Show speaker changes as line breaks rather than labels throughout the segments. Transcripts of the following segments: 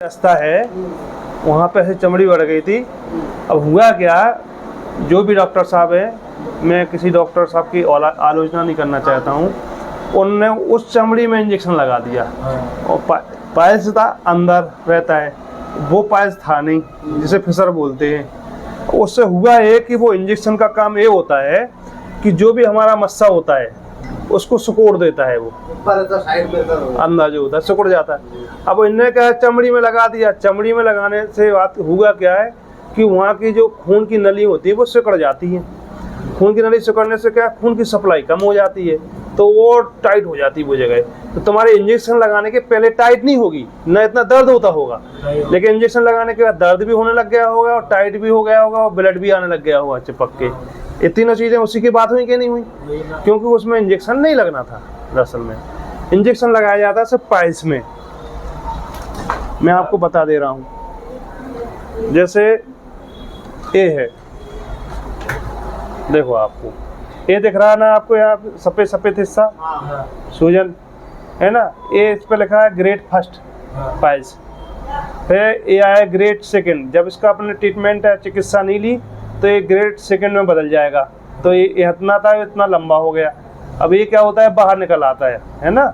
रास्ता है वहाँ पे ऐसे चमड़ी बढ़ गई थी। अब हुआ क्या, जो भी डॉक्टर साहब हैं, मैं किसी डॉक्टर साहब की आलोचना नहीं करना चाहता हूँ, उन्होंने उस चमड़ी में इंजेक्शन लगा दिया और पायल्स था अंदर रहता है, वो पायल्स था नहीं जिसे फिसर बोलते हैं। उससे हुआ है कि वो इंजेक्शन का काम ये होता है कि जो भी हमारा मस्सा होता है उसको सिकोड़ देता है, वो अंदर जो होता है सिकुड़ जाता है। अब इनने क्या चमड़ी में लगा दिया, चमड़ी में लगाने से बात हुआ क्या है कि वहाँ की जो खून की नली होती है वो सिकुड़ जाती है। खून की नली सिकुड़ने से क्या खून की सप्लाई कम हो जाती है, तो वो टाइट हो जाती है वो जगह। तो तुम्हारे इंजेक्शन लगाने के पहले टाइट नहीं होगी, ना इतना दर्द होता होगा, लेकिन इंजेक्शन लगाने के बाद दर्द भी होने लग गया होगा और टाइट भी हो गया होगा और ब्लड भी आने लग गया होगा चिपक के। ये तीनों चीज़ें उसी की बात हुई कि नहीं हुई, क्योंकि उसमें इंजेक्शन नहीं लगना था। दरअसल में इंजेक्शन लगाया जाता है सिर्फ पाइल्स में। मैं आपको बता दे रहा हूँ, जैसे ये है, देखो आपको ये दिख रहा है ना, आपको यहाँ सफ़ेद सफ़ेद हिस्सा सूजन है ना, ये इस पर लिखा है ग्रेड फर्स्ट पाइल्स, फिर ये आया ग्रेड सेकंड। जब इसका अपने ट्रीटमेंट है चिकित्सा नहीं ली तो ये ग्रेड सेकंड में बदल जाएगा। तो ये इतना था, इतना लंबा हो गया। अब ये क्या होता है, बाहर निकल आता है ना,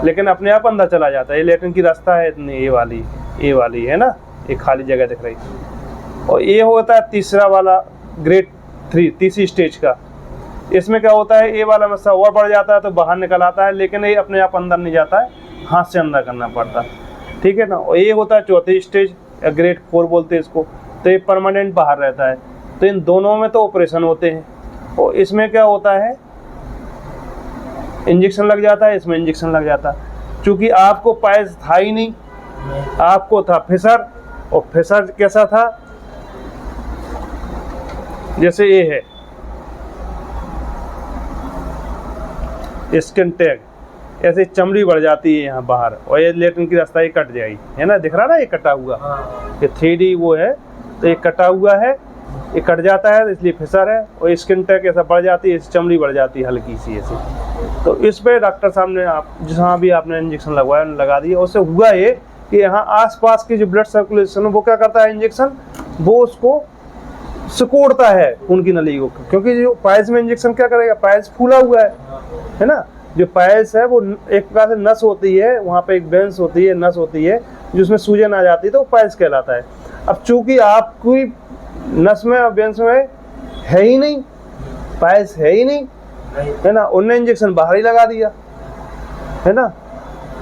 लेकिन अपने आप अंदर चला जाता है। ये लेटरिन की रास्ता है इतनी, ये वाली है ना, ये खाली जगह दिख रही। और ये होता है तीसरा वाला ग्रेड 3, तीसरी स्टेज का। इसमें क्या होता है, ये वाला मस्सा और बढ़ जाता है तो बाहर निकल आता है, लेकिन ये अपने आप अंदर नहीं जाता है, हाथ से अंदर करना पड़ता है, ठीक है ना। और ये होता है चौथी स्टेज या ग्रेड 4 बोलते हैं इसको, तो ये परमानेंट बाहर रहता है। तो इन दोनों में तो ऑपरेशन होते हैं। और इसमें क्या होता है, इंजेक्शन लग जाता है, इसमें इंजेक्शन लग जाता है। चूँकि आपको पायल्स था ही नहीं, आपको था फिसर। और फिसर कैसा था, जैसे ये है स्किन टैग, ऐसे चमड़ी बढ़ जाती है यहाँ बाहर, और ये लेटरिन की रास्ता ये कट जाएगी, है ना, दिख रहा ना, ये कटा हुआ, ये 3D वो है, तो ये कटा हुआ है, ये कट जाता है इसलिए फिसर है। और स्किन टैग ऐसा बढ़ जाती है, इस चमड़ी बढ़ जाती है हल्की सी ऐसे। तो इस पे डॉक्टर साहब ने आप जहाँ भी आपने इंजेक्शन लगवाया लगा दिया। उससे हुआ ये कि यहाँ आसपास की जो ब्लड सर्कुलेशन वो क्या करता है, इंजेक्शन वो उसको सिकोड़ता है खून की नली को। क्योंकि जो पायल्स में इंजेक्शन क्या करेगा, पायल्स फूला हुआ है ना, जो पायल्स है वो एक प्रकार से नस होती है, वहाँ पे एक वेंस होती है, नस होती है, जिसमें सूजन आ जाती है तो वो पायल्स कहलाता है। अब चूंकि आपकी नस में और वेंस में है ही नहीं, पायल्स है ही नहीं, है ना, उनने इंजेक्शन बाहर ही लगा दिया, है ना।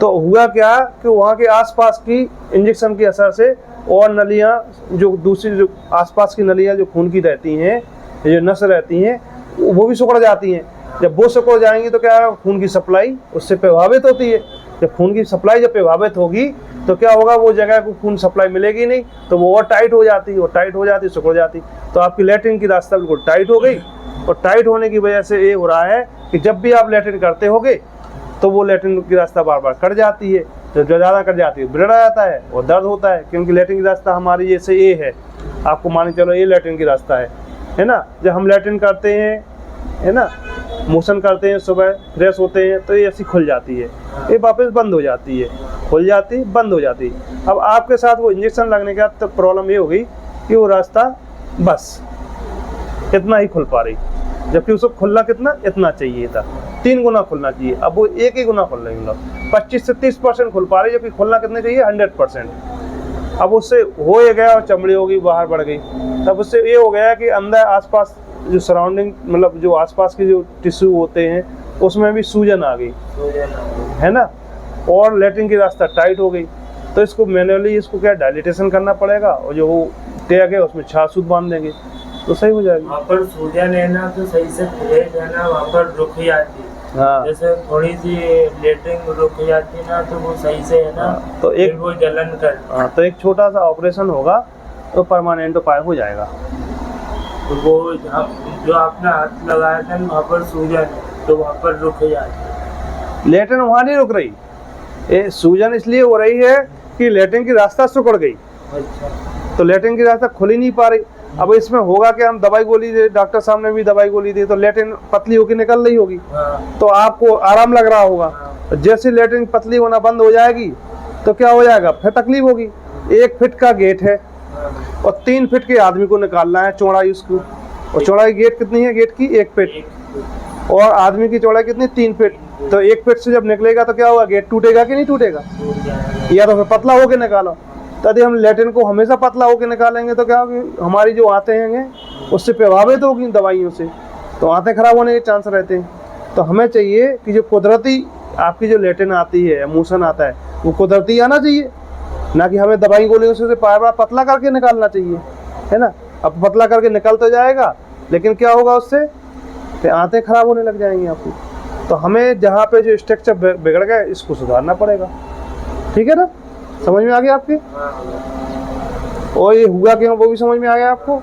तो हुआ क्या कि वहाँ के आसपास की इंजेक्शन की असर से और नलियाँ, जो दूसरी जो आसपास की नलियाँ जो खून की रहती हैं, जो नस रहती हैं, वो भी सिकुड़ जाती हैं। जब वो सिकुड़ जाएंगी तो क्या, खून की सप्लाई उससे प्रभावित होती है। जब खून की सप्लाई जब प्रभावित होगी तो क्या होगा, वो जगह को खून सप्लाई मिलेगी नहीं, तो वो और टाइट हो जाती है, और टाइट हो जाती, सिकुड़ जाती। तो आपकी लेटरिन की रास्ता बिल्कुल टाइट हो गई। और टाइट होने की वजह से ये हो रहा है कि जब भी आप लेटरिन करते होगे तो वो लेटरिन की रास्ता बार बार कट जाती है। तो जो ज़्यादा कट जाती है ब्लड आ जाता है और दर्द होता है, क्योंकि लेटरिन की रास्ता हमारी जैसे ये है, आपको मान चलो ये लेटरिन की रास्ता है ना। जब हम लेटरिन करते हैं, है ना, मोशन करते हैं, सुबह फ्रेश होते हैं, तो ये ऐसी खुल जाती है, ये वापस बंद हो जाती है, खुल जाती बंद हो जाती है। अब आपके साथ वो इंजेक्शन लगने के बाद तो प्रॉब्लम ये हो गई कि वो रास्ता बस इतना ही खुल पा रही, जबकि उसको खुलना कितना, इतना चाहिए था, 3 गुना खुलना चाहिए। अब वो 1 ही गुना खुल रही, मतलब 25 से 30% खुल पा रही, जबकि खुलना कितने चाहिए, 100%। अब उससे हो ये गया और चमड़ी होगी बाहर बढ़ गई। तब उससे ये हो गया कि अंदर आसपास जो सराउंडिंग, मतलब जो आसपास के जो टिश्यू होते हैं उसमें भी सूजन आ गई, है ना, और लेटरिन की रास्ता टाइट हो गई। तो इसको मैनुअली इसको क्या डायलिटेशन करना पड़ेगा, और जो वो टैग है उसमें छाछ बांध देंगे तो सही हो जाएगा।
वहाँ पर सूजन है ना, तो सही से प्लेट है ना, वहाँ पर रुक जाती है। हाँ, जैसे थोड़ी सी लेटरिन रुक जाती है ना, तो वो सही से है ना,
तो एक
वो जलन कर,
हाँ, तो एक छोटा सा ऑपरेशन होगा तो परमानेंट उपाय हो जाएगा।
तो वो जो आपने हाथ लगाया था वहाँ पर सूजन है, तो वहाँ पर रुक जाती है।
लेटरिन वहाँ नहीं रुक रही, ये सूजन इसलिए हो रही है कि लेटरिन की रास्ता सिकुड़ गई।
अच्छा,
तो लेटरिन की रास्ता खुल ही नहीं पा रही। अब इसमें होगा कि हम दवाई गोली दे, डॉक्टर साहब ने भी दवाई गोली दी, तो लेटरिन पतली होकर निकल रही होगी, तो आपको आराम लग रहा होगा। जैसे लेटरिन पतली होना बंद हो जाएगी तो क्या हो जाएगा, फिर तकलीफ होगी। 1 फीट का गेट है और 3 फीट के आदमी को निकालना है चौड़ाई उसकी। और चौड़ाई गेट कितनी है? गेट की 1 फीट और आदमी की चौड़ाई कितनी? 3 फीट। तो 1 फीट से जब निकलेगा तो क्या होगा? गेट टूटेगा कि नहीं टूटेगा? या तो फिर पतला होके निकालो। तो यदि हम लैट्रिन को हमेशा पतला होके निकालेंगे तो क्या होगी? हमारी जो आंतें हैं उससे प्रभावित होगी दवाइयों से, तो आंतें खराब होने के चांस रहते हैं। तो हमें चाहिए कि जो कुदरती आपकी जो लैट्रिन आती है, इमोशन आता है, वो कुदरती आना चाहिए, ना कि हमें दवाई गोलियों से बार बार पतला करके निकालना चाहिए, है ना। अब पतला करके निकल तो जाएगा, लेकिन क्या होगा उससे? फिर आंतें खराब होने लग जाएंगी आपकी। तो हमें जहाँ पे जो स्ट्रक्चर बिगड़ गया इसको सुधारना पड़ेगा, ठीक है ना। समझ में आ गया आपके? और ये हुआ क्यों वो भी समझ में आ गया आपको?